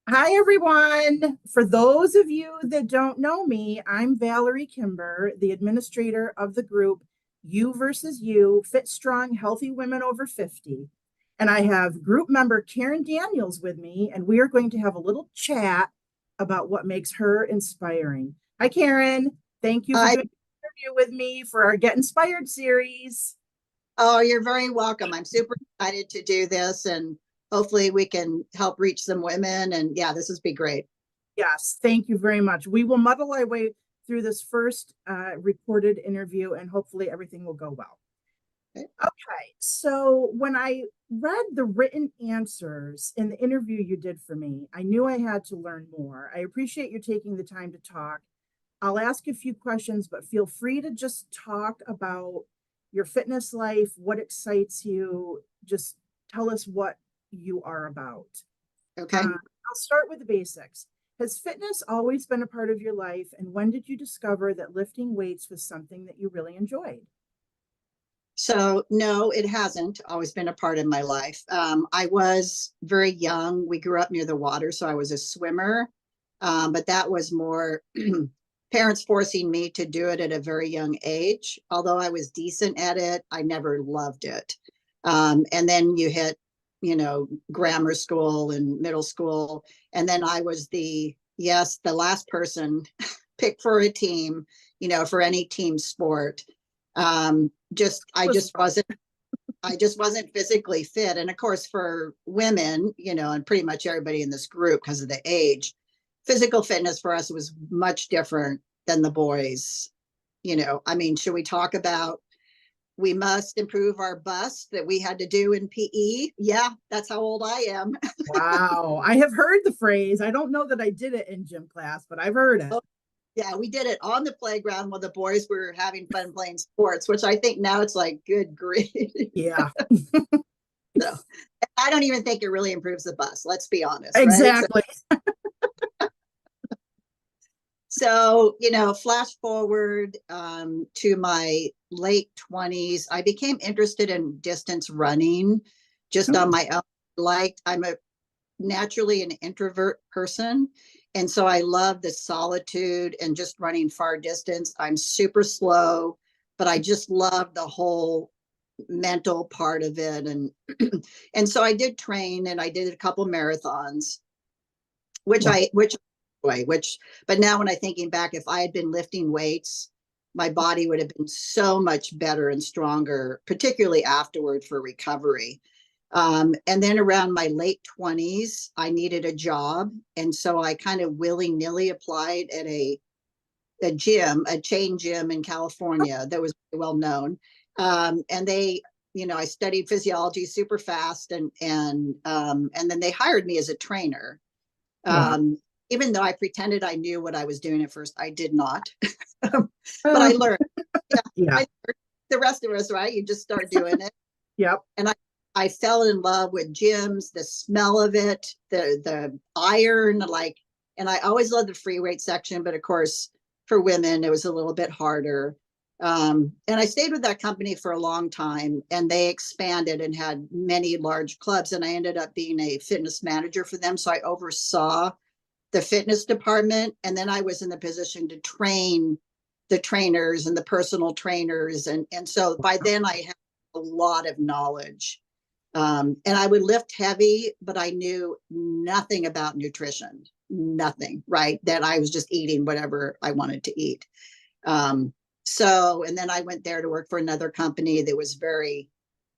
Hi, everyone. For those of you that don't know me, I'm Valerie Kimber, the administrator of the group You versus You Fit Strong Healthy Women Over 50. And I have group member Karen Daniels with me, and we are going to have a little chat about what makes her inspiring. Hi, Karen. Thank you for I, doing the interview with me for our Get Inspired series. oh, you're very welcome. I'm super excited to do this and hopefully we can help reach some women. And yeah, this has been great. Yes, thank you very much. We will muddle our way through this first recorded interview, and hopefully everything will go well. Okay. Okay, so when I read the written answers in the interview you did for me, I knew I had to learn more. I appreciate you taking the time to talk. I'll ask a few questions, but feel free to just talk about your fitness life, what excites you. Just tell us what you are about. Okay. I'll start with the basics. Has fitness always been a part of your life? And when did you discover that lifting weights was something that you really enjoyed? So, no, it hasn't always been a part of my life. I was very young. We grew up near the water, so I was a swimmer. But that was more parents forcing me to do it at a very young age. Although I was decent at it, I never loved it. And then you hit, grammar school and middle school. And then I was the last person picked for a team, for any team sport. Just It was fun. I just wasn't physically fit. And of course, for women, and pretty much everybody in this group because of the age, physical fitness for us was much different than the boys. I mean, should we talk about we must improve our bust that we had to do in PE? Yeah, that's how old I am. Wow. I have heard the phrase. I don't know that I did it in gym class, but I've heard it. Yeah, we did it on the playground while the boys were having fun playing sports, which I think now it's like, good grief. Yeah, So I don't even think it really improves the bus. Let's be honest, right? exactly. Flash forward to my late 20s, I became interested in distance running just on Oh, my own. I'm a naturally an introvert person. And so I love the solitude and just running far distance. I'm super slow, but I just love the whole mental part of it. And and so I did train and I did a couple marathons, which wow. I which which but now when I thinking back, if I had been lifting weights, my body would have been so much better and stronger, particularly afterward for recovery. And then around my late 20s, I needed a job. And so I kind of willy nilly applied at a gym, a chain gym in California that was well known. And I studied physiology super fast and then they hired me as a trainer. Wow. Um, Even though I pretended I knew what I was doing at first, I did not. But Uh, I learned. Yeah, yeah. I learned. The rest of us, right? You just start doing it. Yep. And I fell in love with gyms, the smell of it, the iron, and I always loved the free weight section, but of course, for women, it was a little bit harder. And I stayed with that company for a long time, and they expanded and had many large clubs. And I ended up being a fitness manager for them, so I oversaw the fitness department, and then I was in the position to train the trainers and the personal trainers, and so by then I had a lot of knowledge. And I would lift heavy, but I knew nothing about nutrition, nothing, right? That I was just eating whatever I wanted to eat. Um, and then I went there to work for another company that was very,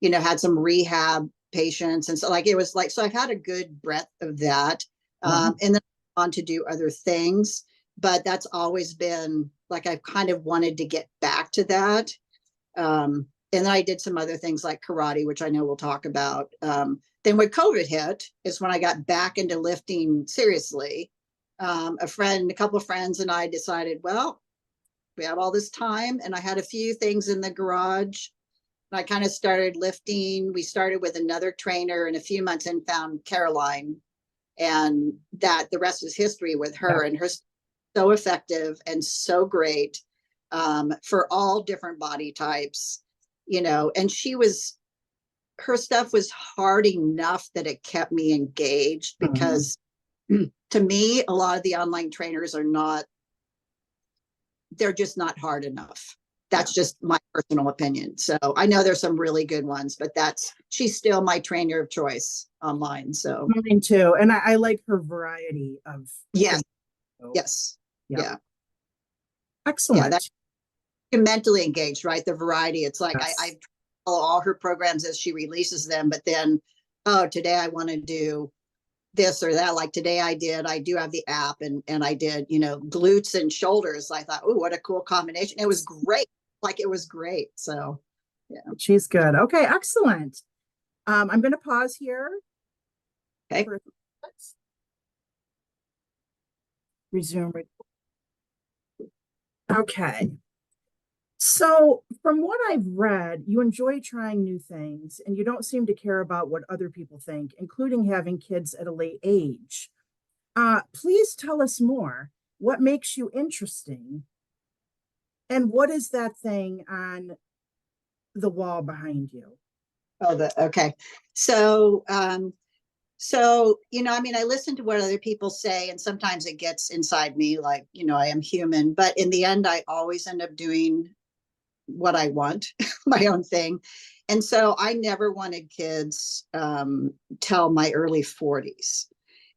had some rehab patients. And so, it was like, so I've had a good breadth of that. Wow. And then on to do other things. But that's always been like, I've kind of wanted to get back to that. And then I did some other things like karate, which I know we'll talk about. Then when COVID hit is when I got back into lifting seriously. A couple of friends and I decided, well, we have all this time, and I had a few things in the garage. And I kind of started lifting. We started with another trainer, and a few months in found Caroline, and that the rest is history with Yeah. her and her so effective and so great for all different body types, and her stuff was hard enough that it kept me engaged Mhm. because to me, a lot of the online trainers are not, they're just not hard enough. That's just my personal opinion. So I know there's some really good ones, but she's still my trainer of choice online. So Mine too. And I like her variety of yes, things. So, yes, yeah. yeah, yeah. Excellent. That's mentally engaged, right? The variety. It's like Yes. I follow all her programs as she releases them, but then, oh, today I want to do this or that. Like today I do have the app and I did, glutes and shoulders. I thought, oh, what a cool combination. It was great. Like it was great. So yeah. She's good. Okay, excellent. I'm going to pause here. Okay. Resume. Okay. So, from what I've read, you enjoy trying new things and you don't seem to care about what other people think, including having kids at a late age. Please tell us more. What makes you interesting? And what is that thing on the wall behind you? Oh, okay. So, I mean, I listen to what other people say, and sometimes it gets inside me, like, I am human, but in the end, I always end up doing what I want, my own thing. And so I never wanted kids till my early 40s.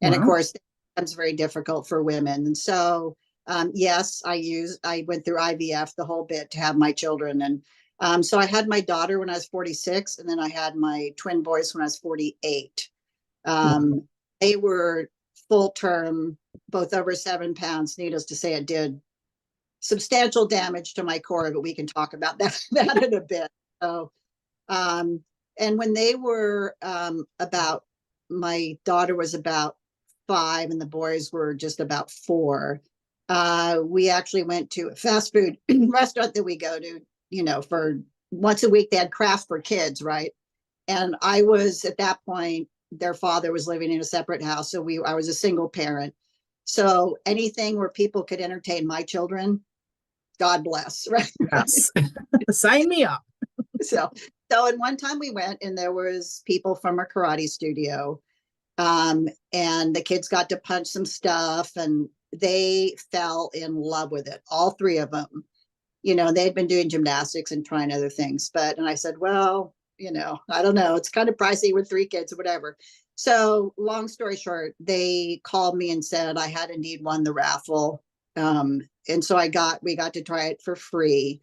And of Wow. course, that's very difficult for women. And so, yes, I went through IVF the whole bit to have my children. And so I had my daughter when I was 46, and then I had my twin boys when I was 48. They were full term, both over 7 pounds. Needless to say, it did substantial damage to my core, but we can talk about that in a bit. So, and when they were my daughter was about 5 and the boys were just about 4, we actually went to a fast food restaurant that we go to, for once a week. They had craft for kids, right? And I was at that point, their father was living in a separate house, so I was a single parent. So anything where people could entertain my children, God bless, right? Yes. Sign me up. So and one time we went and there was people from a karate studio, and the kids got to punch some stuff and they fell in love with it. All 3 of them, they'd been doing gymnastics and trying other things, and I said, well, I don't know. It's kind of pricey with 3 kids or whatever. So long story short, they called me and said I had indeed won the raffle. And so we got to try it for free.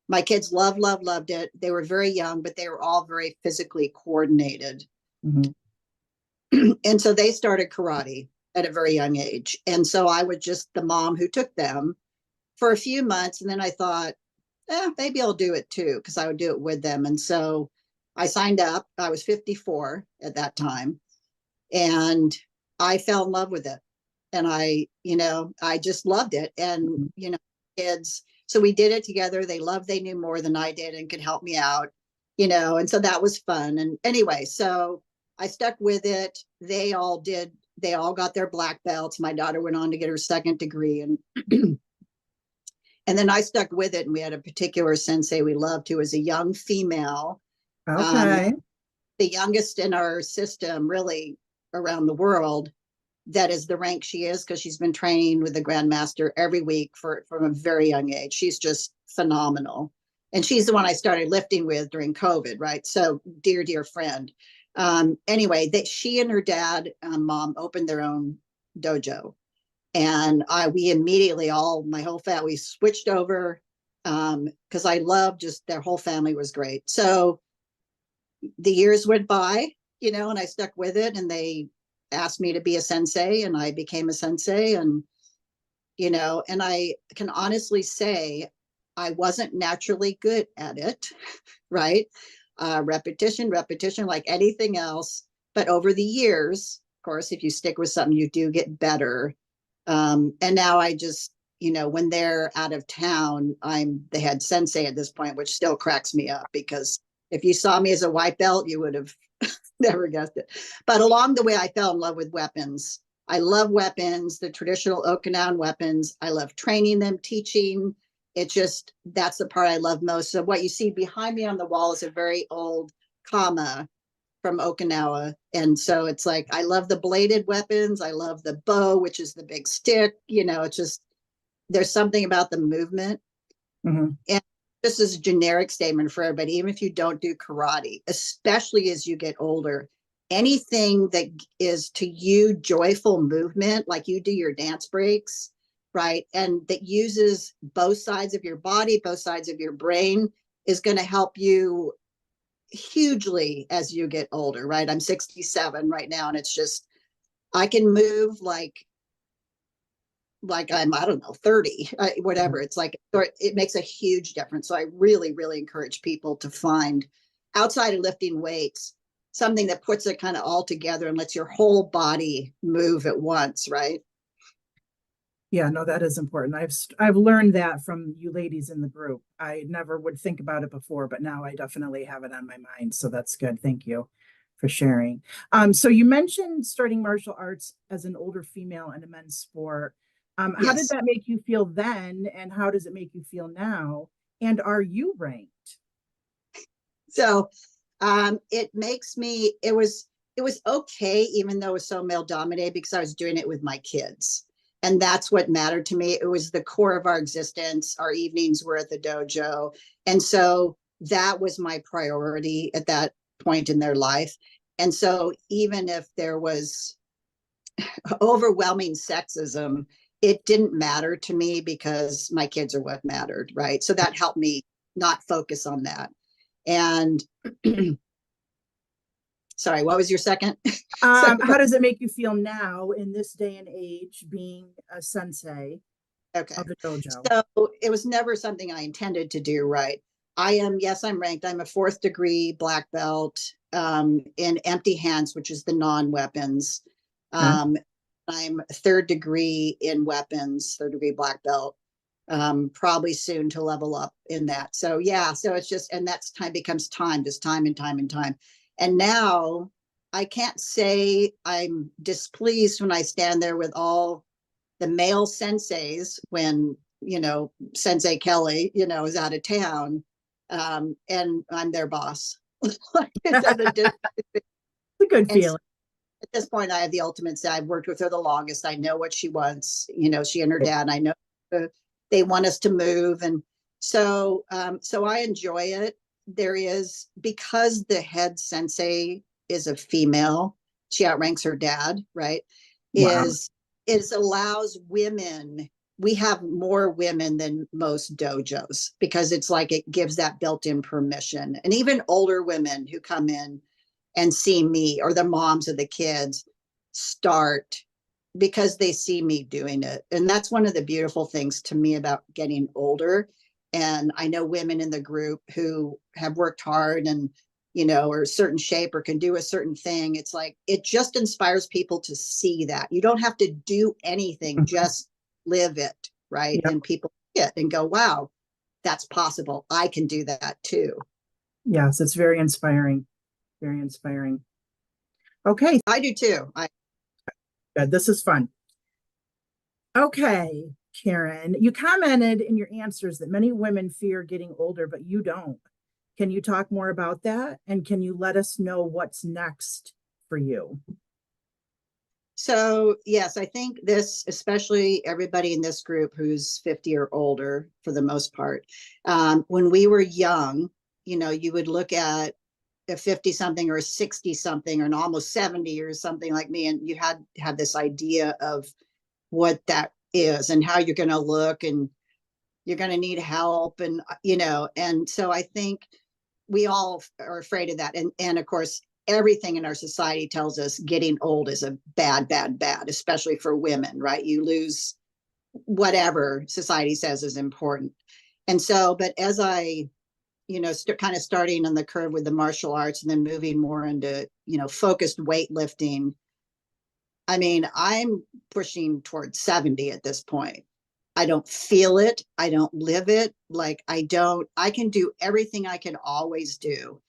My kids loved it. They were very young, but they were all very physically coordinated. Mm-hmm. And so they started karate at a very young age. And so I was just the mom who took them for a few months. And then I thought, maybe I'll do it too, because I would do it with them. And so I signed up. I was 54 at that time. And I fell in love with it. And I just loved it. And, kids, so we did it together. They knew more than I did and could help me out, and so that was fun. And anyway, so I stuck with it. They all got their black belts. My daughter went on to get her 2nd degree. And and then I stuck with it. And we had a particular sensei we loved, who was a young female. Okay. The youngest in our system, really, around the world. That is the rank she is, because she's been training with the grandmaster every week from a very young age. She's just phenomenal. And she's the one I started lifting with during COVID, right? So dear friend. Anyway, she and her dad, mom, opened their own dojo. And we immediately, my whole family switched over, because I loved just their whole family was great. So the years went by, and I stuck with it, and they asked me to be a sensei, and I became a sensei. And and I can honestly say I wasn't naturally good at it, right? Repetition, like anything else. But over the years, of course, if you stick with something, you do get better. And now I just, when they're out of town, I'm the head sensei at this point, which still cracks me up, because if you saw me as a white belt, you would have never guessed it. But along the way, I fell in love with weapons. I love weapons, the traditional Okinawan weapons. I love training them, teaching. That's the part I love most. So what you see behind me on the wall is a very old kama from Okinawa. And so it's like, I love the bladed weapons. I love the bow, which is the big stick. It's just, there's something about the movement. Mhm. And this is a generic statement for everybody, even if you don't do karate, especially as you get older, anything that is to you joyful movement, like you do your dance breaks, right? And that uses both sides of your body, both sides of your brain, is going to help you hugely as you get older, right? I'm 67 right now, and it's just, I can move like I don't know, 30, whatever. It's like, it makes a huge difference. So I really, really encourage people to find, outside of lifting weights, something that puts it kind of all together and lets your whole body move at once, right? Yeah, no, that is important. I've learned that from you ladies in the group. I never would think about it before, but now I definitely have it on my mind. So that's good. Thank you for sharing. So you mentioned starting martial arts as an older female in a men's sport. How did Yes. that make you feel then, and how does it make you feel now? And are you ranked? So it makes me, it was okay, even though it was so male dominated, because I was doing it with my kids. And that's what mattered to me. It was the core of our existence. Our evenings were at the dojo. And so that was my priority at that point in their life. And so even if there was overwhelming sexism, it didn't matter to me because my kids are what mattered, right? So that helped me not focus on that. And sorry, what was your second? How does it make you feel now in this day and age being a sensei Okay. of the dojo? So it was never something I intended to do, right? Yes, I'm ranked. I'm a 4th degree black belt in empty hands, which is the non-weapons. Okay. I'm 3rd degree in weapons, 3rd degree black belt. Probably soon to level up in that. So yeah, so it's just, and that's time becomes time, just time and time and time. And now I can't say I'm displeased when I stand there with all the male senseis when, Sensei Kelly, is out of town, and I'm their boss. It doesn't just, It's a good and so feeling. at this point, I have the ultimate say. I've worked with her the longest. I know what she wants. She and her dad. I know they want us to move, and so I enjoy it. There is, because the head sensei is a female. She outranks her dad, right? Wow. Is allows women. We have more women than most dojos because it's like it gives that built-in permission, and even older women who come in and see me, or the moms of the kids, start because they see me doing it. And that's one of the beautiful things to me about getting older. And I know women in the group who have worked hard and, are a certain shape or can do a certain thing. It's like, it just inspires people to see that. You don't have to do anything, just live it, right? Yep. And people see it and go, wow, that's possible. I can do that too. Yes, it's very inspiring. Very inspiring. Okay, I do too. good. This is fun. Okay, Karen, you commented in your answers that many women fear getting older, but you don't. Can you talk more about that? And can you let us know what's next for you? So, yes, I think this, especially everybody in this group who's 50 or older for the most part, when we were young, you would look at a 50 something or a 60 something or an almost 70 or something like me, and you had have this idea of what that is and how you're going to look, and you're going to need help, and and so I think we all are afraid of that. And of course, everything in our society tells us getting old is a bad, bad, bad, especially for women, right? You lose whatever society says is important. And so, but as I, kind of starting on the curve with the martial arts and then moving more into, focused weightlifting, I mean, I'm pushing towards 70 at this point. I don't feel it. I don't live it. Like I can do everything I can always do.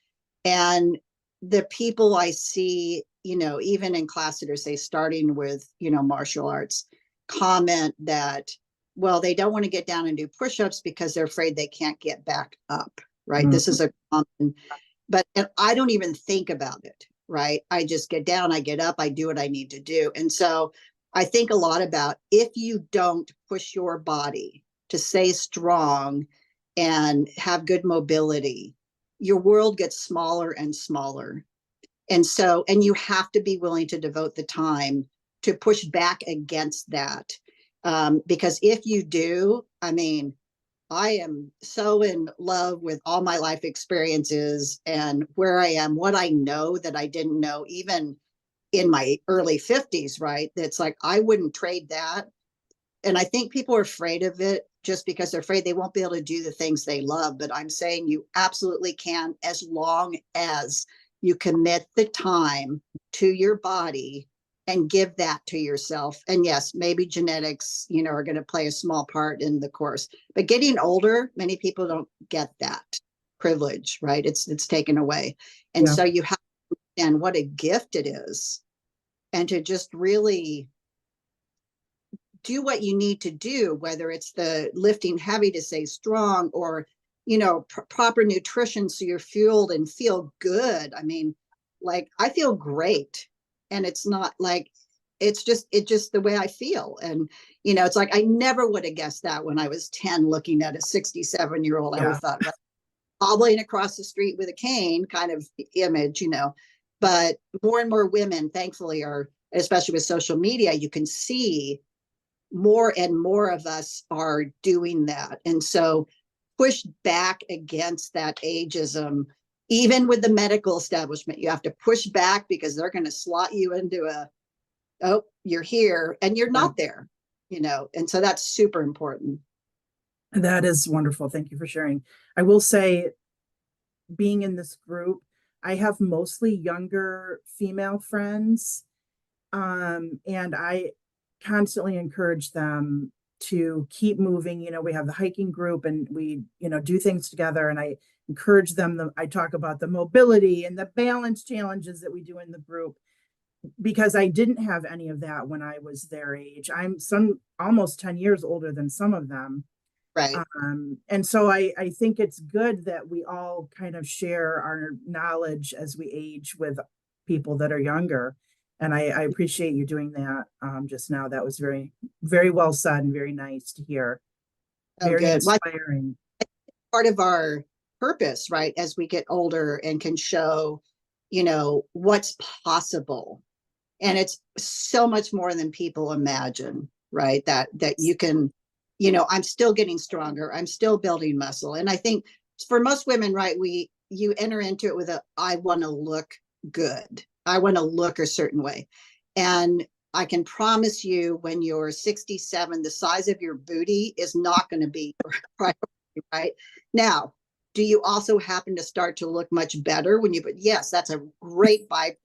And the people I see, even in class that are, say, starting with, martial arts, comment that, well, they don't want to get down and do push-ups because they're afraid they can't get back up, right? Mm, This is a common, but and I don't even think about it. right? I just get down, I get up, I do what I need to do. And so I think a lot about if you don't push your body to stay strong and have good mobility, your world gets smaller and smaller. And so, and you have to be willing to devote the time to push back against that. Because if you do, I mean, I am so in love with all my life experiences and where I am, what I know that I didn't know, even in my early 50s, right? That's like, I wouldn't trade that. And I think people are afraid of it just because they're afraid they won't be able to do the things they love. But I'm saying you absolutely can, as long as you commit the time to your body and give that to yourself. And yes, maybe genetics, you know, are going to play a small part in the course. But getting older, many people don't get that privilege, right? It's taken away. And Yeah. so you have to understand what a gift it is, and to just really do what you need to do, whether it's the lifting heavy to stay strong, or, you know, proper nutrition so you're fueled and feel good. I mean, like, I feel great, and it's not like, it's just the way I feel. And, you know, it's like, I never would have guessed that when I was 10 looking at a 67-year-old. I would Yeah. have thought, well, hobbling across the street with a cane kind of image, you know. But more and more women, thankfully, are, especially with social media, you can see more and more of us are doing that. And so push back against that ageism. Even with the medical establishment, you have to push back, because they're going to slot you into a, oh, you're here and you're Yeah. not there, you know. And so that's super important. That is wonderful. Thank you for sharing. I will say, being in this group, I have mostly younger female friends. And I constantly encourage them to keep moving. You know, we have the hiking group and we, you know, do things together. And I encourage them. I talk about the mobility and the balance challenges that we do in the group, because I didn't have any of that when I was their age. I'm almost 10 years older than some of them. Right. And so I think it's good that we all kind of share our knowledge as we age with people that are younger. And I appreciate you doing that just now. That was very, very well said and very nice to hear. Oh, Very good. Well, inspiring. part of our purpose, right, as we get older and can show, you know, what's possible. And it's so much more than people imagine, right? That you can, you know, I'm still getting stronger, I'm still building muscle. And I think for most women, right, you enter into it with a, I want to look good, I want to look a certain way. And I can promise you, when you're 67, the size of your booty is not going to be priority, right? Now, do you also happen to start to look much better when you, but yes, that's a great byproduct,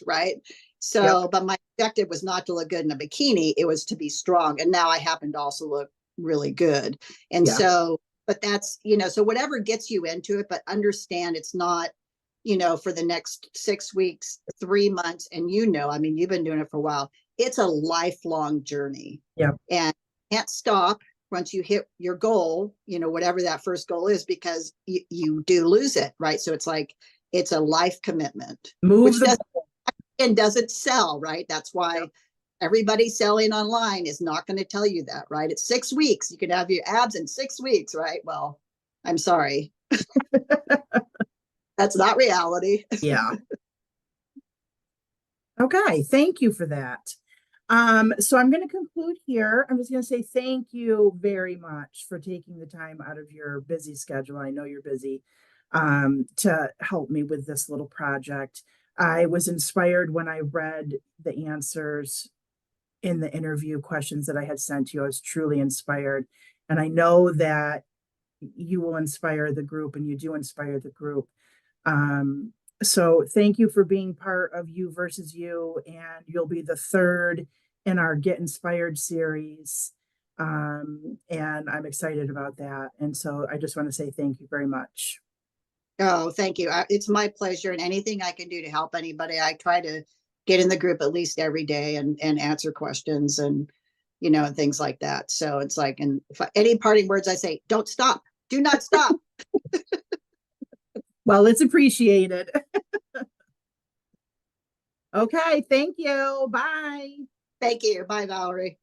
right? So, Yep. but my objective was not to look good in a bikini, it was to be strong. And now I happen to also look really good. And Yeah. so, but that's, you know, so whatever gets you into it, but understand it's not, you know, for the next 6 weeks, 3 months. And, you know, I mean, you've been doing it for a while. It's a lifelong journey. Yep. And can't stop once you hit your goal, you know, whatever that first goal is, because you do lose it, right? So it's like, it's a life commitment, Move which the doesn't sell, right? That's why everybody selling online is not going to tell you that, right? It's 6 weeks. You can have your abs in 6 weeks, right? Well, I'm sorry. That's not reality. Yeah. Okay. Thank you for that. So I'm going to conclude here. I'm just going to say thank you very much for taking the time out of your busy schedule. I know you're busy, to help me with this little project. I was inspired when I read the answers in the interview questions that I had sent you. I was truly inspired. And I know that you will inspire the group, and you do inspire the group. So thank you for being part of You versus You, and you'll be the third in our Get Inspired series. And I'm excited about that. And so I just want to say thank you very much. Oh, thank you. It's my pleasure. And anything I can do to help anybody, I try to get in the group at least every day and answer questions, and, you know, and things like that. So it's like, and if any parting words, I say, don't stop. Do not stop. Well, it's appreciated. Okay, thank you. Bye. Thank you. Bye, Valerie.